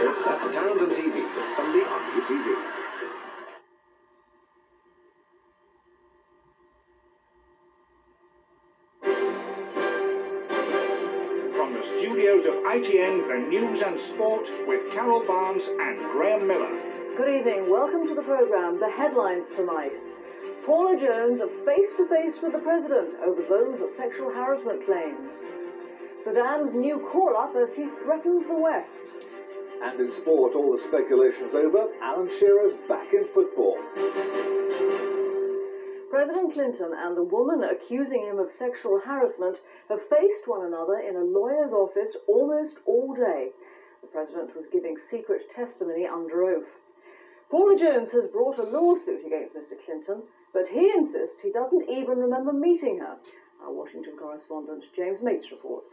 That's Townsend TV this Sunday on UTV. From the studios of ITN, the news and sport with Carol Barnes and Graham Miller. Good evening. Welcome to the programme. The headlines tonight. Paula Jones face-to-face with the President over those sexual harassment claims. Saddam's new call-up as he threatens the West. And in sport, all the speculation's over. Alan Shearer's back in football. President Clinton and the woman accusing him of sexual harassment have faced one another in a lawyer's office almost all day. The President was giving secret testimony under oath. Paula Jones has brought a lawsuit against Mr. Clinton, but he insists he doesn't even remember meeting her. Our Washington correspondent James Mates reports.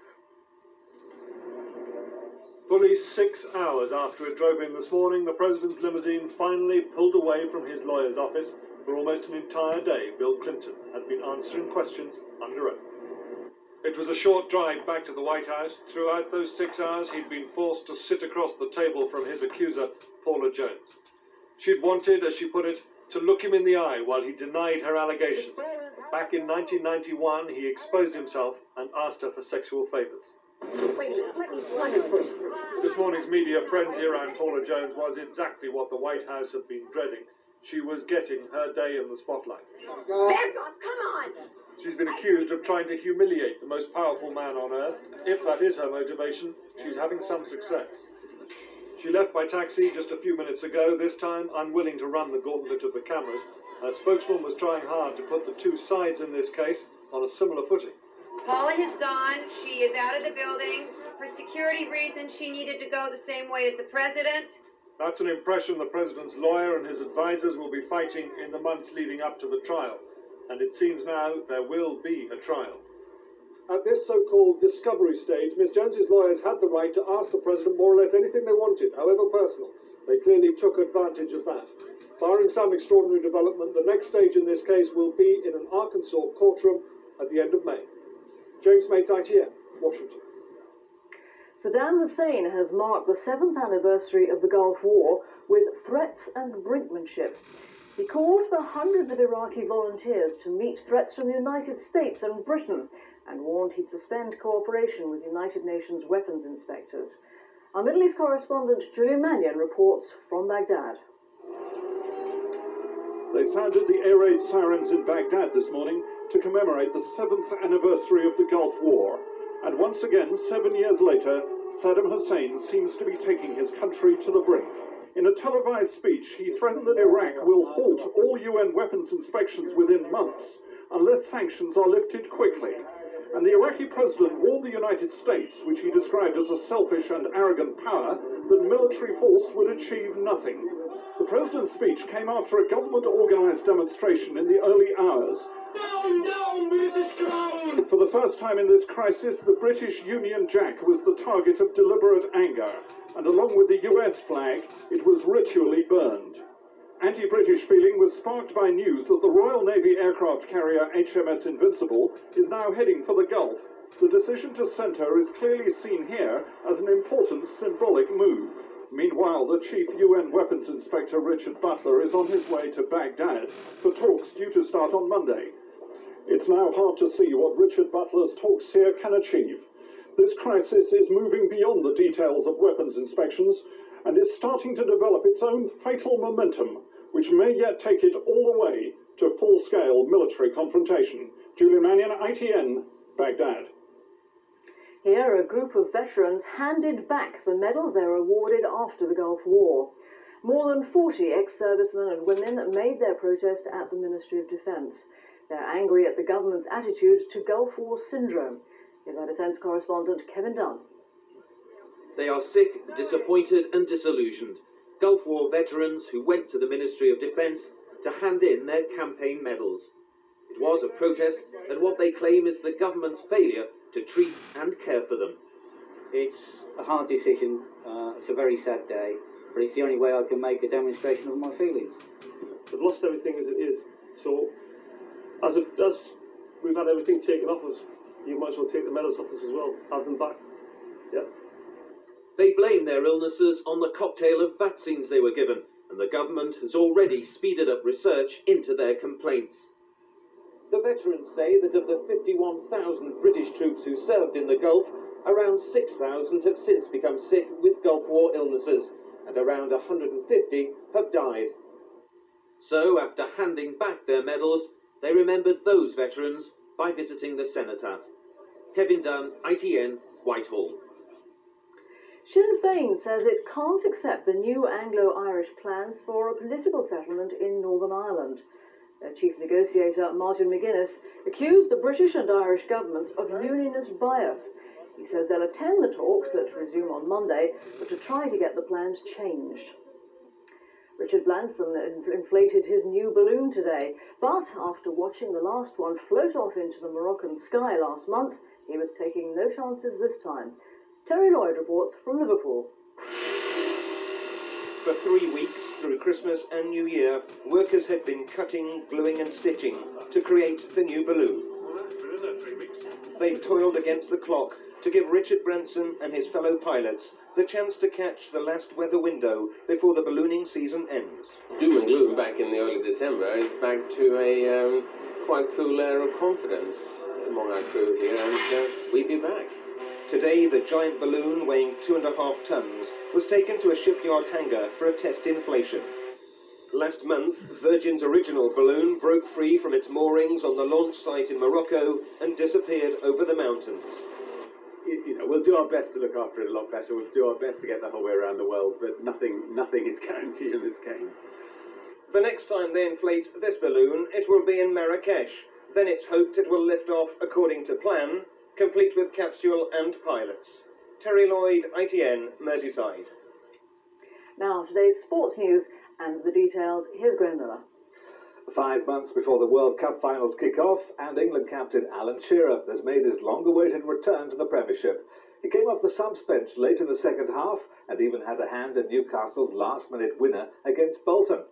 Fully 6 hours after it drove in this morning, the President's limousine finally pulled away from his lawyer's office. For almost an entire day, Bill Clinton had been answering questions under oath. It was a short drive back to the White House. Throughout those 6 hours, he'd been forced to sit across the table from his accuser, Paula Jones. She'd wanted, as she put it, to look him in the eye while he denied her allegations. Back in 1991, he exposed himself and asked her for sexual favours. This morning's media frenzy around Paula Jones was exactly what the White House had been dreading. She was getting her day in the spotlight. Back off, come on! She's been accused of trying to humiliate the most powerful man on earth. If that is her motivation, she's having some success. She left by taxi just a few minutes ago, this time unwilling to run the gauntlet of the cameras. Her spokesman was trying hard to put the two sides in this case on a similar footing. Paula has gone. She is out of the building. For security reasons, she needed to go the same way as the President. That's an impression the President's lawyer and his advisors will be fighting in the months leading up to the trial. And it seems now there will be a trial. At this so-called discovery stage, Miss Jones's lawyers had the right to ask the President more or less anything they wanted, however personal. They clearly took advantage of that. Barring some extraordinary development, the next stage in this case will be in an Arkansas courtroom at the end of May. James Mates, ITN, Washington. Saddam Hussein has marked the 7th anniversary of the Gulf War with threats and brinkmanship. He called for hundreds of Iraqi volunteers to meet threats from the United States and Britain and warned he'd suspend cooperation with United Nations weapons inspectors. Our Middle East correspondent Julian Mannion reports from Baghdad. They sounded the air raid sirens in Baghdad this morning to commemorate the 7th anniversary of the Gulf War. And once again, 7 years later, Saddam Hussein seems to be taking his country to the brink. In a televised speech, he threatened that Iraq will halt all UN weapons inspections within months unless sanctions are lifted quickly. And the Iraqi president warned the United States, which he described as a selfish and arrogant power, that military force would achieve nothing. The president's speech came after a government-organized demonstration in the early hours. Down, down, British Crown! For the first time in this crisis, the British Union Jack was the target of deliberate anger, and along with the US flag, it was ritually burned. Anti-British feeling was sparked by news that the Royal Navy aircraft carrier HMS Invincible is now heading for the Gulf. The decision to center is clearly seen here as an important symbolic move. Meanwhile, the chief UN weapons inspector Richard Butler is on his way to Baghdad for talks due to start on Monday. It's now hard to see what Richard Butler's talks here can achieve. This crisis is moving beyond the details of weapons inspections and is starting to develop its own fatal momentum, which may yet take it all the way to full-scale military confrontation. Julian Mannion, ITN, Baghdad. Here, a group of veterans handed back the medals they were awarded after the Gulf War. More than 40 ex-servicemen and women made their protest at the Ministry of Defence. They're angry at the government's attitude to Gulf War syndrome. Here's our defence correspondent, Kevin Dunn. They are sick, disappointed and disillusioned. Gulf War veterans who went to the Ministry of Defence to hand in their campaign medals. It was a protest at what they claim is the government's failure to treat and care for them. It's a hard decision, it's a very sad day, but it's the only way I can make a demonstration of my feelings. We've lost everything as it is, so as we've had everything taken off us, you might as well take the medals off us as well, have them back. Yep. They blame their illnesses on the cocktail of vaccines they were given, and the government has already speeded up research into their complaints. The veterans say that of the 51,000 British troops who served in the Gulf, around 6,000 have since become sick with Gulf War illnesses, and around 150 have died. So, after handing back their medals, they remembered those veterans by visiting the cenotaph. Kevin Dunn, ITN, Whitehall. Sinn Féin says it can't accept the new Anglo-Irish plans for a political settlement in Northern Ireland. Their chief negotiator, Martin McGuinness, accused the British and Irish governments of unionist bias. He says they'll attend the talks that resume on Monday, but to try to get the plans changed. Richard Branson inflated his new balloon today, but after watching the last one float off into the Moroccan sky last month, he was taking no chances this time. Terry Lloyd reports from Liverpool. For 3 weeks, through Christmas and New Year, workers had been cutting, gluing and stitching to create the new balloon. They toiled against the clock to give Richard Branson and his fellow pilots the chance to catch the last weather window before the ballooning season ends. Doom and gloom back in the early December is back to a quite cool air of confidence among our crew here, and we'll be back. Today, the giant balloon, weighing 2.5 tons, was taken to a shipyard hangar for a test inflation. Last month, Virgin's original balloon broke free from its moorings on the launch site in Morocco and disappeared over the mountains. You know, we'll do our best to look after it a lot better. We'll do our best to get the whole way around the world, but nothing is guaranteed in this game. The next time they inflate this balloon, it will be in Marrakesh. Then it's hoped it will lift off according to plan, complete with capsule and pilots. Terry Lloyd, ITN, Merseyside. Now, today's sports news and the details. Here's Graham Miller. 5 months before the World Cup finals kick off, and England captain Alan Shearer has made his long-awaited return to the Premiership. He came off the subs bench late in the second half and even had a hand in Newcastle's last-minute winner against Bolton.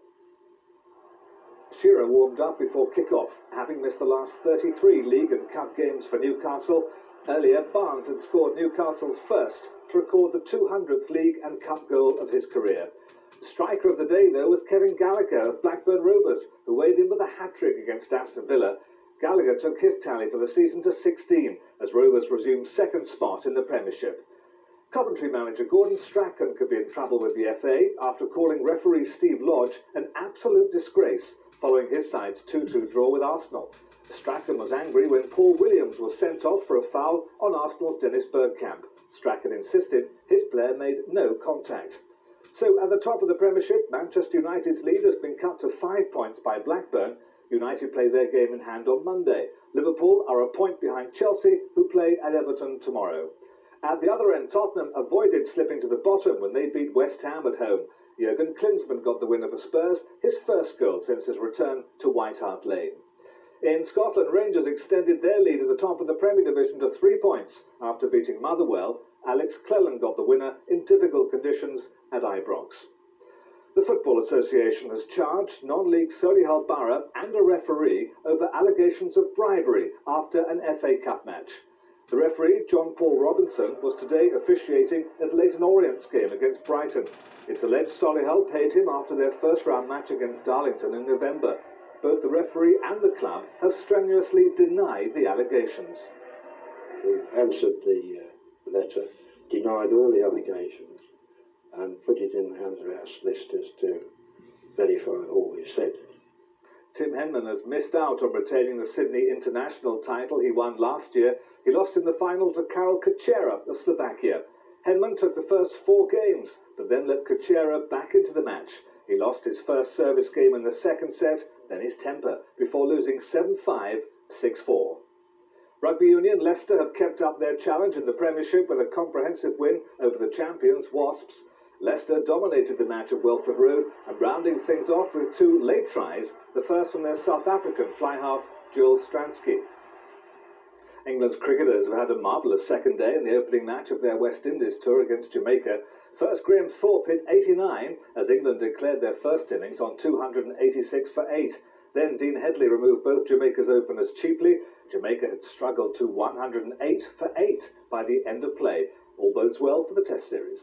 Shearer warmed up before kick-off, having missed the last 33 league and cup games for Newcastle. Earlier, Barnes had scored Newcastle's first to record the 200th league and cup goal of his career. Striker of the day, though, was Kevin Gallagher of Blackburn Rovers, who weighed in with a hat-trick against Aston Villa. Gallagher took his tally for the season to 16, as Rovers resumed second spot in the Premiership. Coventry manager Gordon Strachan could be in trouble with the FA after calling referee Steve Lodge an absolute disgrace following his side's 2-2 draw with Arsenal. Strachan was angry when Paul Williams was sent off for a foul on Arsenal's Dennis Bergkamp. Strachan insisted his player made no contact. So at the top of the Premiership, Manchester United's lead has been cut to 5 points by Blackburn. United play their game in hand on Monday. Liverpool are a point behind Chelsea, who play at Everton tomorrow. At the other end, Tottenham avoided slipping to the bottom when they beat West Ham at home. Jurgen Klinsmann got the winner for Spurs, his first goal since his return to White Hart Lane. In Scotland, Rangers extended their lead at the top of the Premier Division to 3 points. After beating Motherwell, Alex Cleland got the winner in difficult conditions at Ibrox. The Football Association has charged non-league Solihull Borough and a referee over allegations of bribery after an FA Cup match. The referee, John Paul Robinson, was today officiating at Leyton Orient's game against Brighton. It's alleged Solihull paid him after their first-round match against Darlington in November. Both the referee and the club have strenuously denied the allegations. We've answered the letter, denied all the allegations, and put it in the hands of our solicitors to verify all we've said. Tim Henman has missed out on retaining the Sydney International title he won last year. He lost in the final to Karol Kuchera of Slovakia. Henman took the first 4 games, but then let Kuchera back into the match. He lost his first service game in the second set, then his temper, before losing 7-5, 6-4. Rugby Union Leicester have kept up their challenge in the Premiership with a comprehensive win over the champions Wasps. Leicester dominated the match at Welford Road and rounding things off with 2 late tries, the first from their South African fly-half, Jules Stransky. England's cricketers have had a marvellous second day in the opening match of their West Indies tour against Jamaica. First, Graham Thorpe hit 89 as England declared their first innings on 286 for 8. Then Dean Headley removed both Jamaica's openers cheaply. Jamaica had struggled to 108 for 8 by the end of play. All bodes well for the Test series.